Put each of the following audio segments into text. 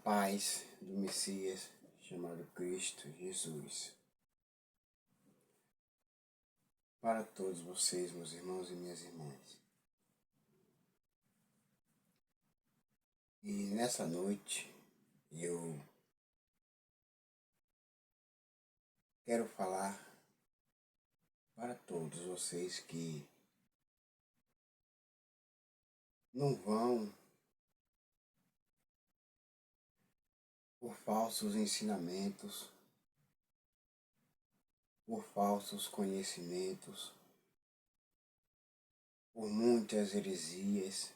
paz do Messias chamado Cristo Jesus. Para todos vocês, meus irmãos e minhas irmãs. E nessa noite eu quero falar para todos vocês que não vão por falsos ensinamentos, por falsos conhecimentos, por muitas heresias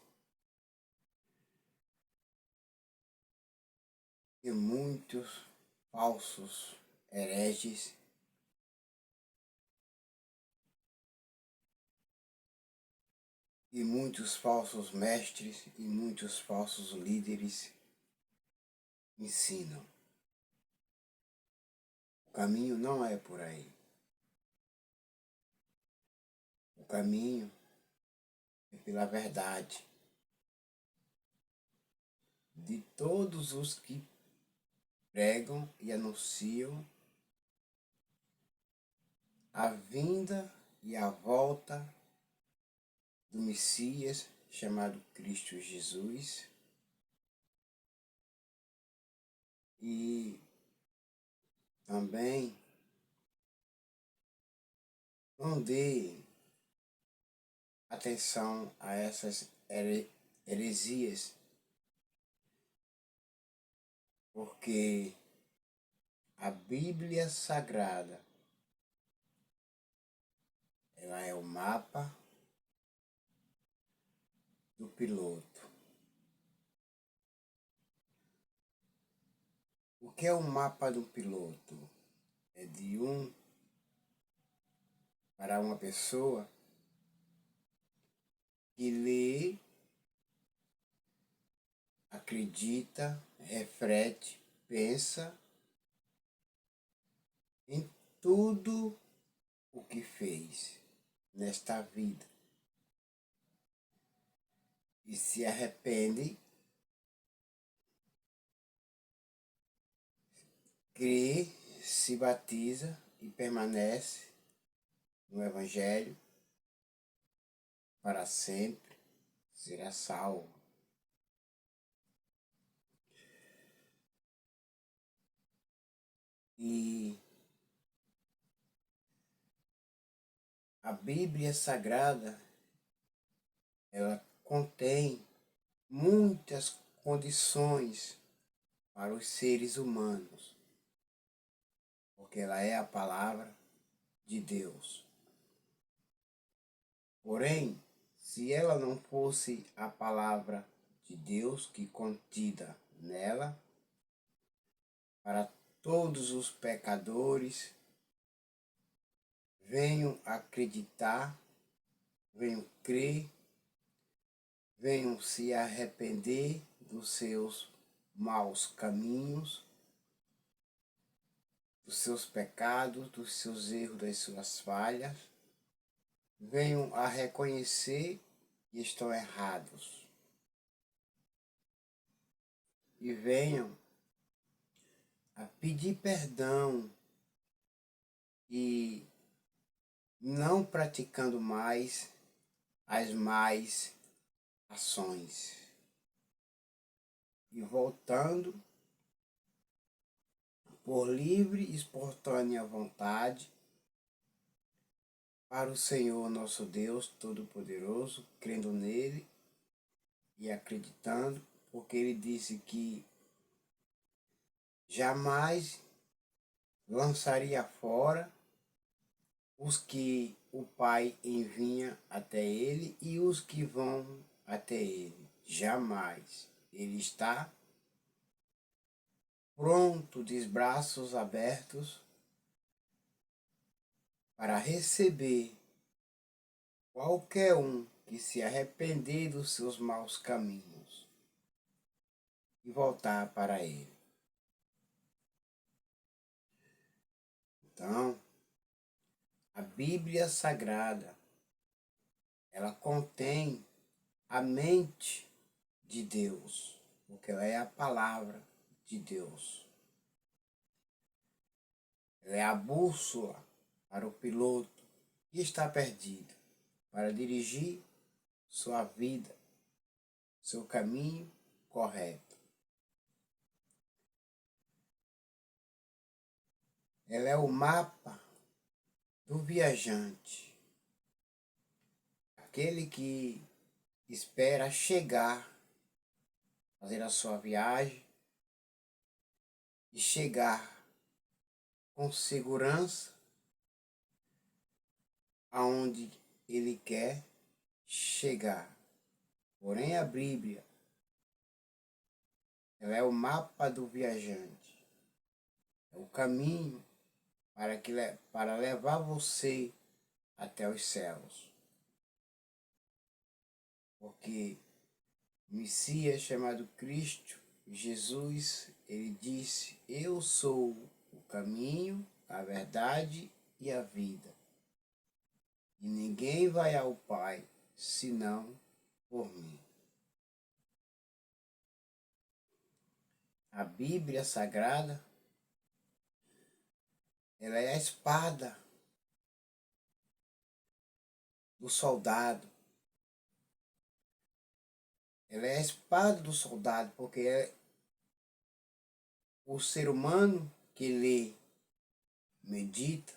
e muitos falsos hereges e muitos falsos mestres e muitos falsos líderes ensinam. O caminho não é por aí. O caminho é pela verdade de todos os que pregam e anunciam a vinda e a volta do Messias chamado Cristo Jesus. E também não dê atenção a essas heresias, porque a Bíblia Sagrada, ela é o mapa do piloto. O que é o mapa do piloto? É de para uma pessoa que lê, acredita, reflete, pensa em tudo o que fez nesta vida e se arrepende, crê, se batiza e permanece no Evangelho para sempre, será salvo. E a Bíblia Sagrada, ela contém muitas condições para os seres humanos, porque ela é a palavra de Deus. Porém, se ela não fosse a palavra de Deus que contida nela, para todos os pecadores, venham acreditar, venham crer, venham se arrepender dos seus maus caminhos, dos seus pecados, dos seus erros, das suas falhas, venham a reconhecer que estão errados e venham a pedir perdão e não praticando mais as más ações e voltando por livre e espontânea vontade para o Senhor nosso Deus Todo-Poderoso, crendo nele e acreditando, porque ele disse que jamais lançaria fora os que o Pai envia até ele e os que vão até ele. Jamais. Ele está pronto, de braços abertos, para receber qualquer um que se arrepender dos seus maus caminhos e voltar para ele. Então, a Bíblia Sagrada, ela contém a mente de Deus, porque ela é a palavra de Deus. Ela é a bússola para o piloto que está perdido, para dirigir sua vida, seu caminho correto. Ela é o mapa do viajante, aquele que espera chegar, fazer a sua viagem e chegar com segurança aonde ele quer chegar. Porém, a Bíblia, ela é o mapa do viajante, é o caminho para levar você até os céus. Porque o Messias chamado Cristo, Jesus, ele disse: eu sou o caminho, a verdade e a vida. E ninguém vai ao Pai senão por mim. A Bíblia Sagrada, ela é a espada do soldado. Ela é a espada do soldado, porque é o ser humano que lê, medita,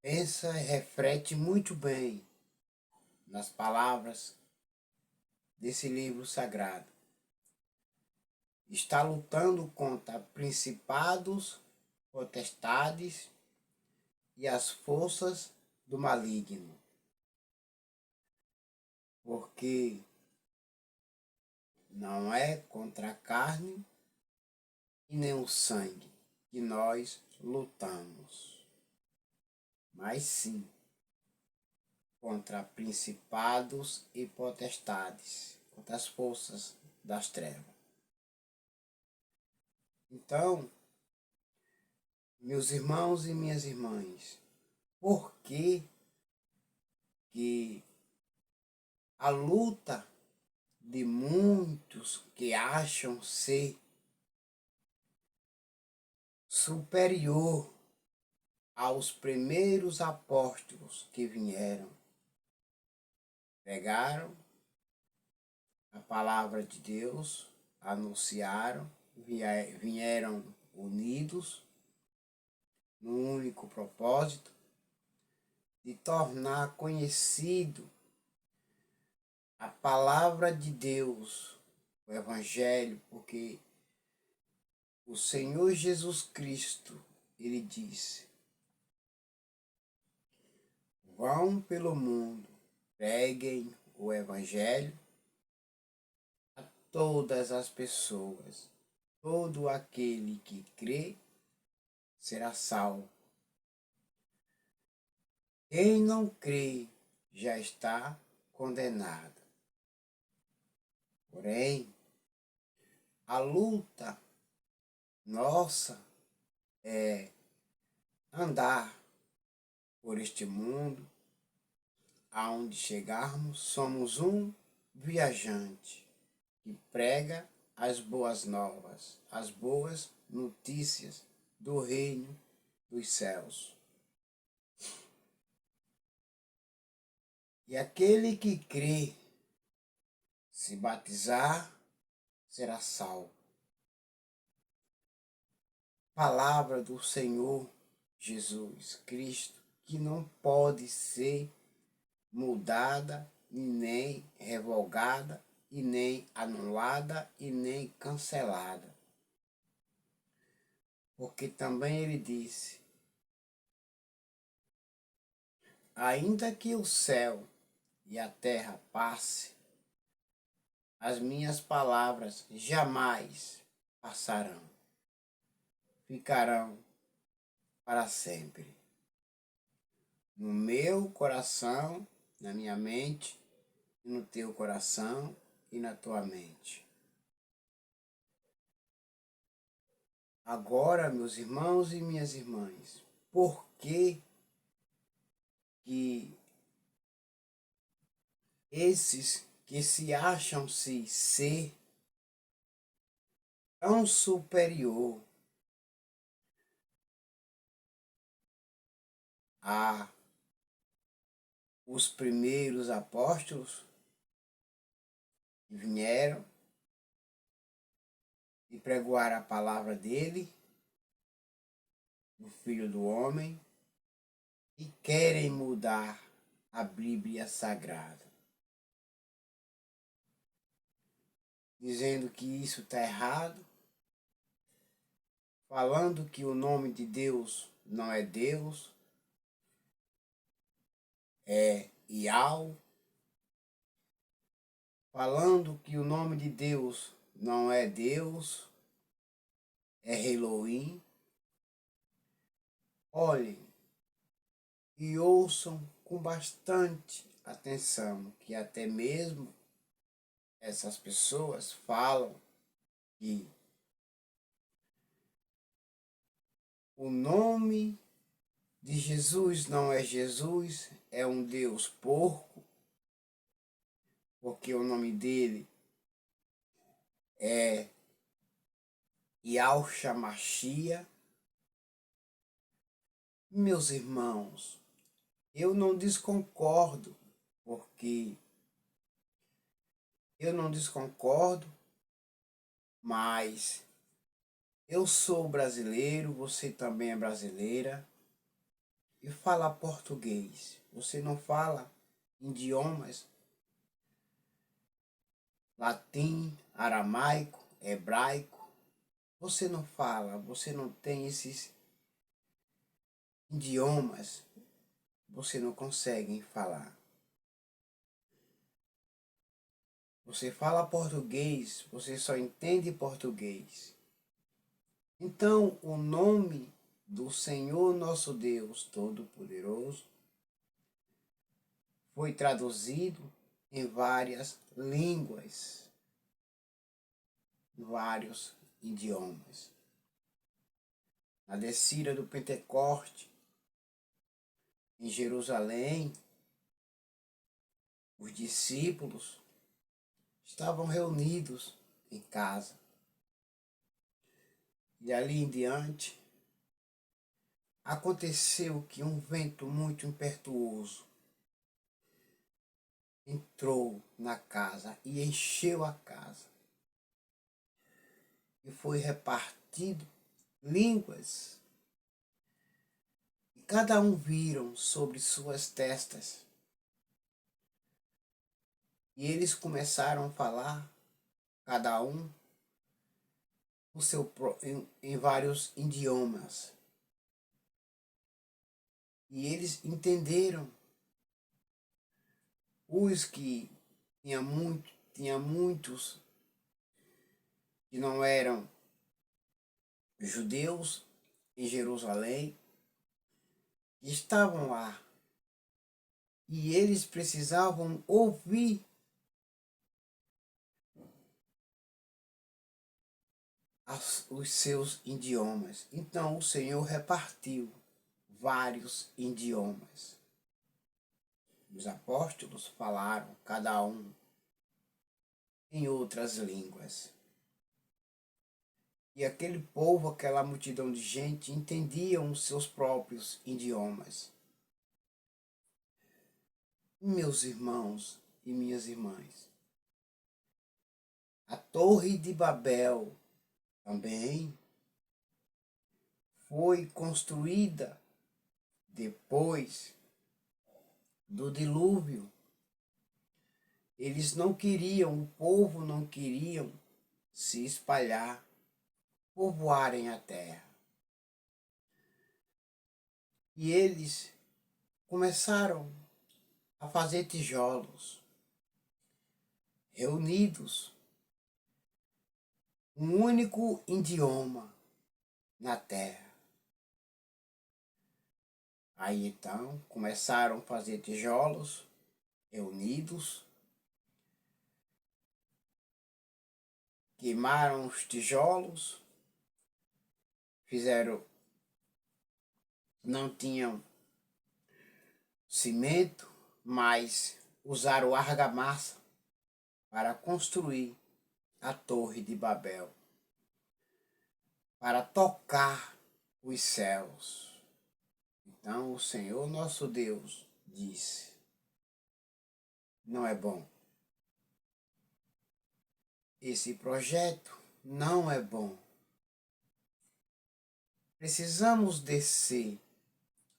pensa e reflete muito bem nas palavras desse livro sagrado. Está lutando contra principados, potestades e as forças do maligno. Porque não é contra a carne e nem o sangue que nós lutamos, mas sim contra principados e potestades, contra as forças das trevas. Então, meus irmãos e minhas irmãs, por que a luta de muitos que acham ser superior aos primeiros apóstolos que vieram, pregaram a palavra de Deus, anunciaram, vieram unidos num único propósito de tornar conhecido a palavra de Deus, o Evangelho, porque o Senhor Jesus Cristo, ele disse: vão pelo mundo, preguem o Evangelho a todas as pessoas. Todo aquele que crê será salvo. Quem não crê já está condenado. Porém, a luta nossa é andar por este mundo, aonde chegarmos, somos um viajante que prega as boas novas, as boas notícias do reino dos céus. E aquele que crê, se batizar, será salvo. Palavra do Senhor Jesus Cristo, que não pode ser mudada, e nem revogada, e nem anulada, e nem cancelada. Porque também ele disse: ainda que o céu e a terra passe, as minhas palavras jamais passarão, ficarão para sempre no meu coração, na minha mente, no teu coração e na tua mente. Agora, meus irmãos e minhas irmãs, por que esses que se acham-se ser tão superior a os primeiros apóstolos que vieram e pregoaram a palavra dele, do Filho do Homem, e querem mudar a Bíblia Sagrada, dizendo que isso está errado, falando que o nome de Deus não é Deus, é Iau, falando que o nome de Deus não é Deus, é Elohim. Olhem e ouçam com bastante atenção que até mesmo essas pessoas falam que o nome de Jesus não é Jesus, é um Deus porco, porque o nome dele é Yahshua Mashiach. Meus irmãos, eu não desconcordo, porque eu não desconcordo, mas eu sou brasileiro, você também é brasileira, e fala português. Você não fala idiomas latim, aramaico, hebraico. Você não fala, você não tem esses idiomas, você não consegue falar. Você fala português, você só entende português. Então, o nome do Senhor nosso Deus Todo-Poderoso foi traduzido em várias línguas, vários idiomas. Na descida do Pentecoste, em Jerusalém, os discípulos estavam reunidos em casa. E ali em diante, aconteceu que um vento muito impetuoso entrou na casa e encheu a casa. E foi repartido línguas. E cada um viram sobre suas testas. E eles começaram a falar, cada um em vários idiomas. E eles entenderam. Os que tinha muitos que não eram judeus em Jerusalém, que estavam lá. E eles precisavam ouvir os seus idiomas. Então o Senhor repartiu vários idiomas. Os apóstolos falaram, cada um, em outras línguas. E aquele povo, aquela multidão de gente, entendiam os seus próprios idiomas. Meus irmãos e minhas irmãs, a Torre de Babel também foi construída depois do dilúvio. Eles não queriam, o povo não queriam se espalhar, povoarem a terra. E eles começaram a fazer tijolos, reunidos, um único idioma na terra. Aí então começaram a fazer tijolos reunidos, queimaram os tijolos, não tinham cimento, mas usaram argamassa para construir a Torre de Babel. para tocar os céus. Então o Senhor nosso Deus disse: não é bom. Esse projeto não é bom. Precisamos descer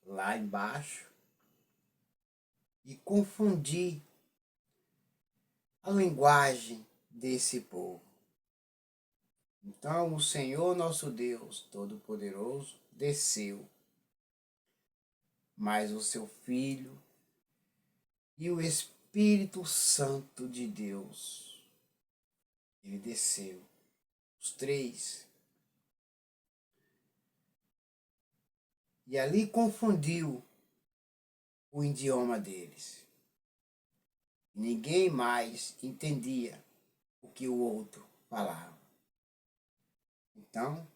lá embaixo e confundir a linguagem desse povo. Então o Senhor nosso Deus Todo-Poderoso desceu, mas o seu Filho e o Espírito Santo de Deus, ele desceu, os três, e ali confundiu o idioma deles. Ninguém mais entendia o que o outro falava. Então,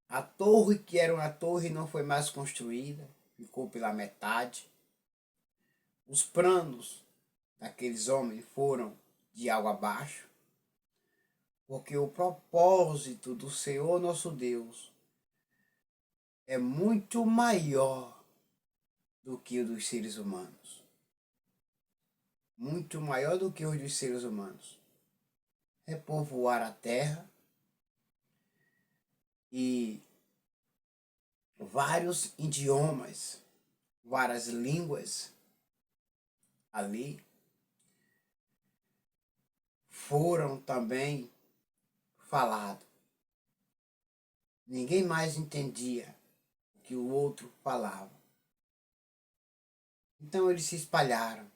a torre, que era uma torre, não foi mais construída, ficou pela metade. Os planos daqueles homens foram de água abaixo, porque o propósito do Senhor nosso Deus é muito maior do que o dos seres humanos. Muito maior do que o dos seres humanos. Repovoar a terra e vários idiomas, várias línguas ali foram também falados. Ninguém mais entendia o que o outro falava. Então eles se espalharam.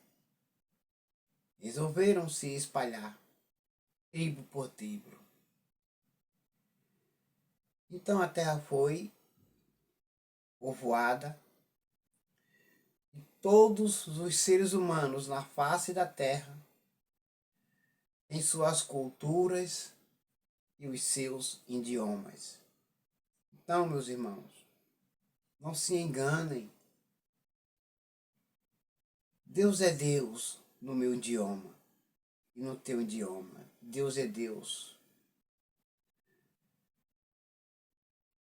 Resolveram se espalhar, tribo por tribo. Então a terra foi povoada e todos os seres humanos na face da terra, em suas culturas e os seus idiomas. Então, meus irmãos, não se enganem. Deus é Deus no meu idioma e no teu idioma. Deus é Deus.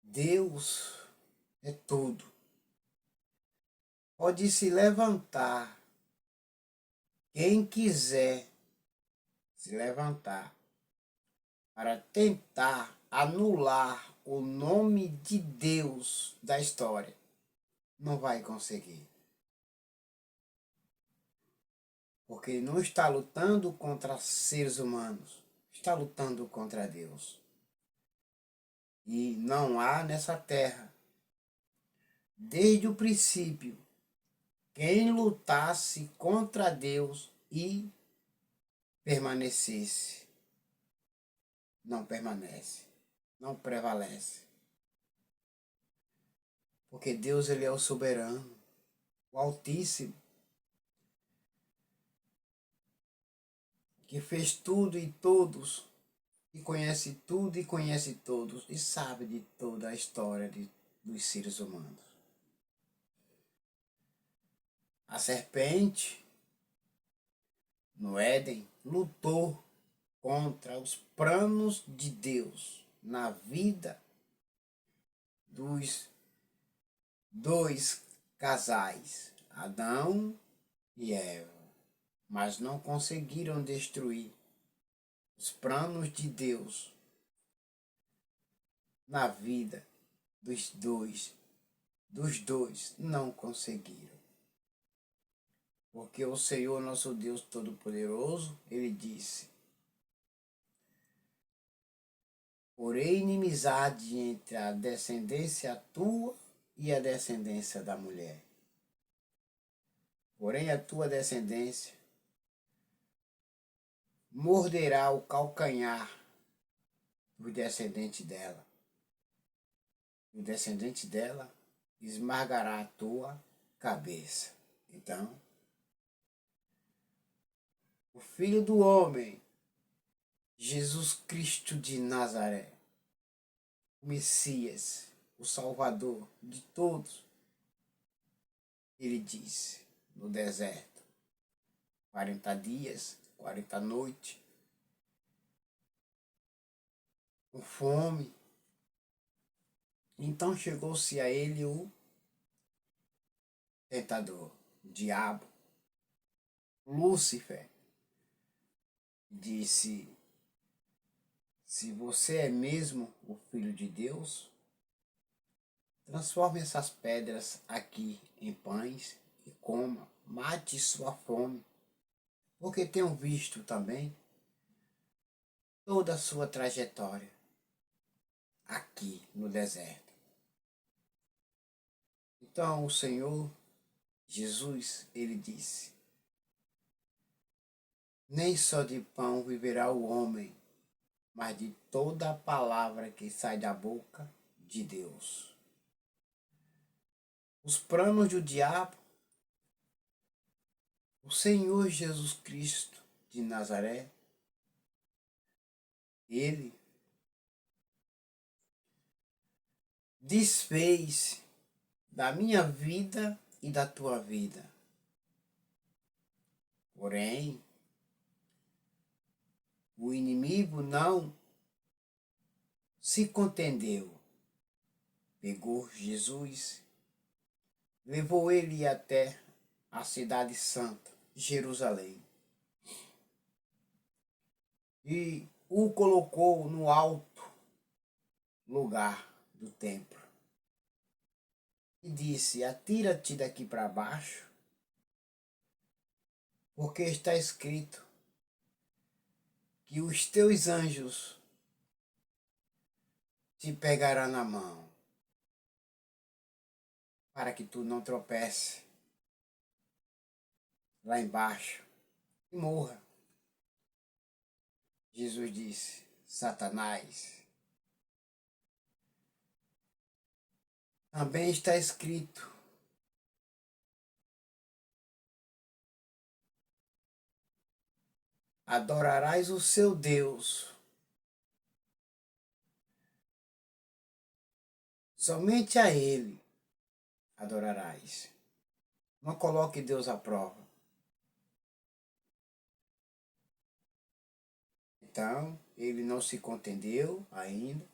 Deus é tudo. Pode se levantar quem quiser se levantar para tentar anular o nome de Deus da história. Não vai conseguir. Porque ele não está lutando contra seres humanos, está lutando contra Deus. E não há nessa terra, desde o princípio, quem lutasse contra Deus e permanecesse. Não permanece, não prevalece. Porque Deus, ele é o soberano, o Altíssimo, que fez tudo e todos, e conhece tudo e conhece todos, e sabe de toda a história dos seres humanos. A serpente, no Éden, lutou contra os planos de Deus na vida dos dois casais, Adão e Eva, mas não conseguiram destruir os planos de Deus na vida dos dois não conseguiram. Porque o Senhor nosso Deus Todo-Poderoso, ele disse: porém inimizade entre a descendência tua e a descendência da mulher. Porém a tua descendência morderá o calcanhar do descendente dela. O descendente dela esmagará a tua cabeça. Então, o Filho do Homem, Jesus Cristo de Nazaré, o Messias, o Salvador de todos, ele disse no deserto, 40 dias, 40 noites, com fome. Então chegou-se a ele o tentador, o diabo, Lúcifer, disse: se você é mesmo o Filho de Deus, transforme essas pedras aqui em pães e coma, mate sua fome, porque tenho visto também toda a sua trajetória aqui no deserto. Então o Senhor Jesus, ele disse: nem só de pão viverá o homem, mas de toda a palavra que sai da boca de Deus. Os planos do diabo, o Senhor Jesus Cristo de Nazaré, ele desfez da minha vida e da tua vida. Porém, o inimigo não se contendeu. Pegou Jesus, levou ele até a cidade santa, Jerusalém, e o colocou no alto lugar do templo. E disse: atira-te daqui para baixo, porque está escrito que os teus anjos te pegarão na mão, para que tu não tropece lá embaixo e morra. Jesus disse: Satanás, também está escrito: adorarás o seu Deus, somente a Ele adorarás. Não coloque Deus à prova. Então, ele não se contendeu ainda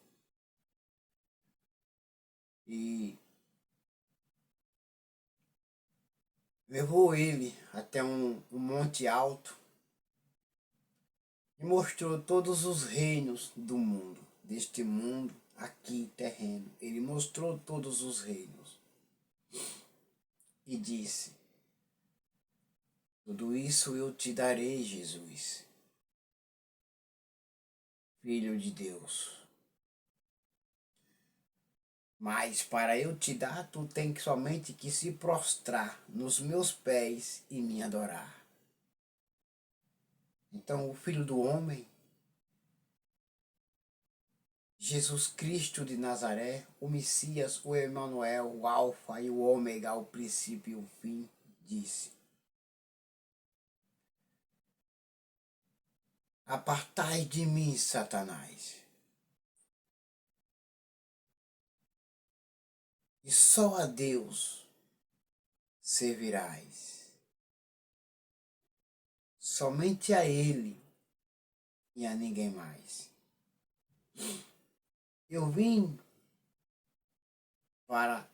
e levou ele até um monte alto e mostrou todos os reinos do mundo, deste mundo aqui terreno. Ele mostrou todos os reinos e disse: tudo isso eu te darei, Jesus, Filho de Deus. Mas para eu te dar, tu tens somente que se prostrar nos meus pés e me adorar. Então o Filho do Homem, Jesus Cristo de Nazaré, o Messias, o Emanuel, o Alfa e o Ômega, o princípio e o fim, disse: apartai de mim, Satanás. E só a Deus servirás. Somente a Ele e a ninguém mais. Eu vim para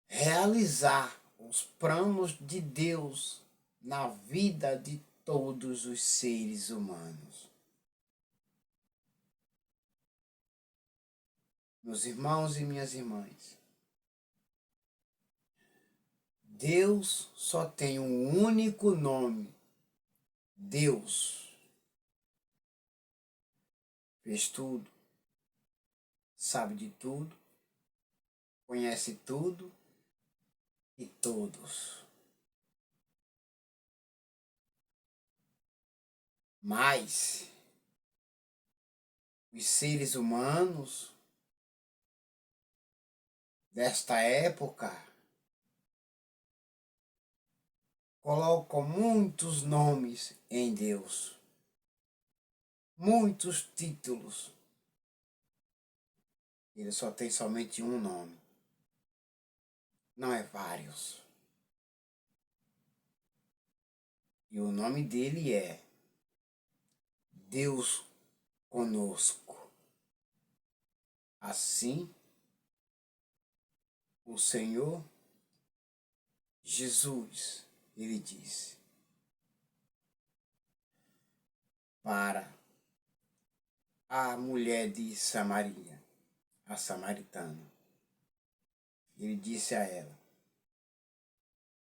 realizar os planos de Deus na vida de todos os seres humanos. Meus irmãos e minhas irmãs, Deus só tem um único nome: Deus. Fez tudo, sabe de tudo, conhece tudo e todos. Mas os seres humanos desta época colocam muitos nomes em Deus, muitos títulos. Ele só tem somente um nome, não é vários. E o nome dele é Deus conosco. Assim, o Senhor Jesus, ele disse para a mulher de Samaria, a samaritana. Ele disse a ela: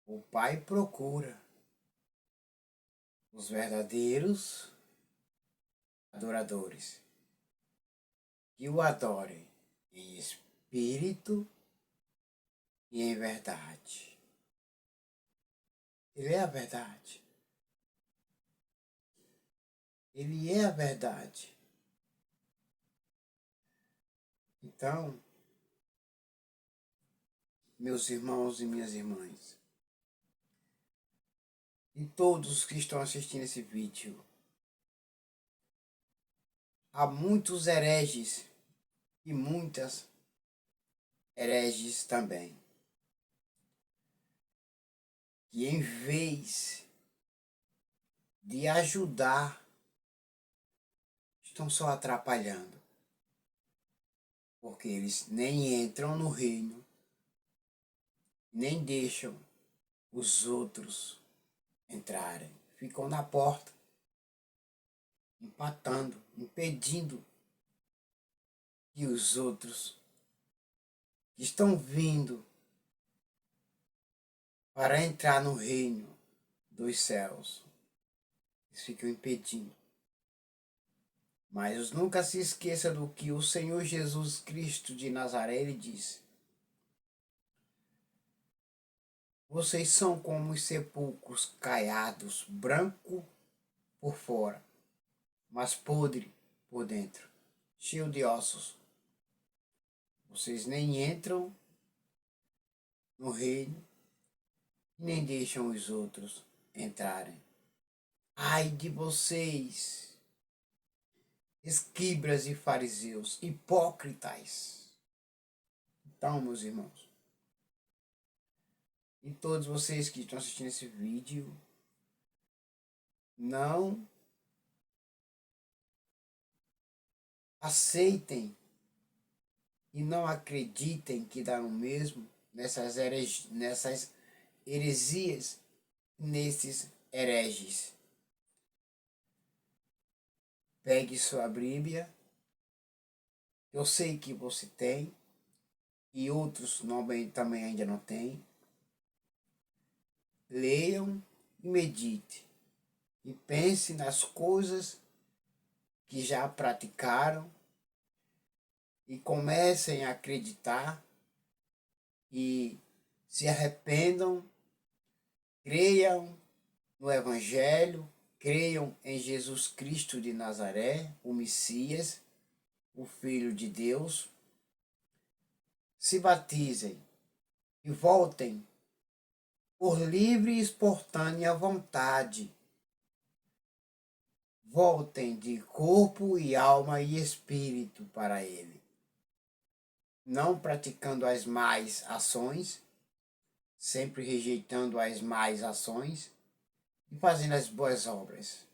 o Pai procura os verdadeiros adoradores que o adorem em espírito e em verdade. Ele é a verdade. Ele é a verdade. Então, meus irmãos e minhas irmãs, e todos que estão assistindo esse vídeo, há muitos hereges e muitas hereges também, que em vez de ajudar, estão só atrapalhando, porque eles nem entram no reino, nem deixam os outros entrarem, ficam na porta, empatando, impedindo que os outros que estão vindo para entrar no reino dos céus, eles ficam impedindo. Mas nunca se esqueça do que o Senhor Jesus Cristo de Nazaré ele disse: vocês são como os sepulcros caiados, branco por fora, mas podre por dentro, cheio de ossos. Vocês nem entram no reino, nem deixam os outros entrarem. Ai de vocês, escribas e fariseus, hipócritas! Então, meus irmãos, e todos vocês que estão assistindo esse vídeo, não aceitem e não acreditem que dá no mesmo nessas heresias, nesses hereges. Pegue sua Bíblia, eu sei que você tem, e outros também ainda não têm. Leiam e medite, e pense nas coisas que já praticaram, e comecem a acreditar, e se arrependam, creiam no Evangelho, creiam em Jesus Cristo de Nazaré, o Messias, o Filho de Deus, se batizem e voltem por livre e espontânea vontade. Voltem de corpo e alma e espírito para Ele, não praticando as más ações, sempre rejeitando as más ações e fazendo as boas obras.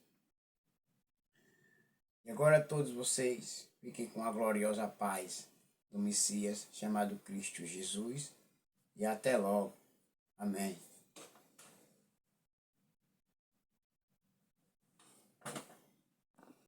E agora todos vocês fiquem com a gloriosa paz do Messias chamado Cristo Jesus, e até logo. Amém.